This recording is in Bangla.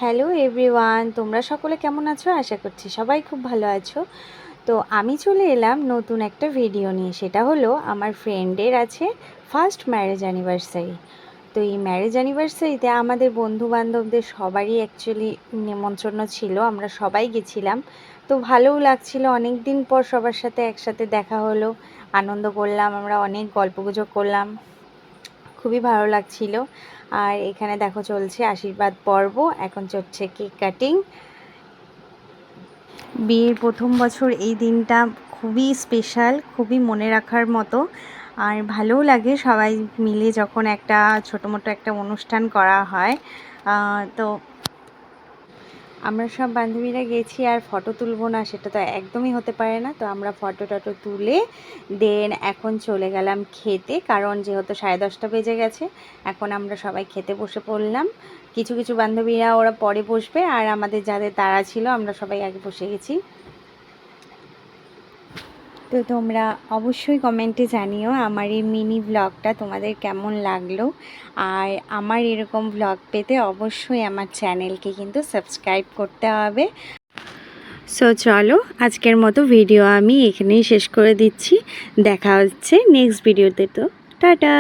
হ্যালো এভরিওয়ান, তোমরা সকলে কেমন আছো? আশা করছি সবাই খুব ভালো আছো। তো আমি চলে এলাম নতুন একটা ভিডিও নিয়ে। সেটা হলো আমার ফ্রেন্ডের আছে ফার্স্ট ম্যারেজ অ্যানিভার্সারি। তো এই ম্যারেজ অ্যানিভার্সারিতে আমাদের বন্ধুবান্ধবদের সবারই অ্যাকচুয়ালি নিমন্ত্রণ ছিল, আমরা সবাই গেছিলাম। তো ভালোও লাগছিল, অনেক দিন পর সবার সাথে একসাথে দেখা হলো, আনন্দ করলাম, আমরা অনেক গল্পগুজব করলাম, খুবই ভালো লাগছিল। আর এখানে দেখো চলছে আশীর্বাদ পর্ব, এখন চলছে কেক কাটিং। বিয়ের প্রথম বছর এই দিনটা খুবই স্পেশাল, খুবই মনে রাখার মতো। আর ভালোও লাগে সবাই মিলে যখন একটা ছোটো মোটো একটা অনুষ্ঠান করা হয়। তো আমরা সব বান্ধবীরা গেছি, আর ফটো তুলবো না সেটা তো একদমই হতে পারে না। তো আমরা ফটো টটো তুলে দেন এখন চলে গেলাম খেতে, কারণ যেহেতু 10:30 বেজে গেছে, এখন আমরা সবাই খেতে বসে পড়লাম। কিছু কিছু বান্ধবীরা ওরা পরে বসবে, আর আমাদের যাদের তাড়া ছিল আমরা সবাই আগে বসে গেছি। তো তোমরা অবশ্যই কমেন্টে জানিও আমার এই মিনি ব্লগটা তোমাদের কেমন লাগলো। আর আমার এরকম ব্লগ পেতে অবশ্যই আমার চ্যানেলকে কিন্তু সাবস্ক্রাইব করতে হবে। সো চলো আজকের মতো ভিডিও আমি এখানেই শেষ করে দিচ্ছি। দেখা হচ্ছে নেক্সট ভিডিওতে। তো টাটা।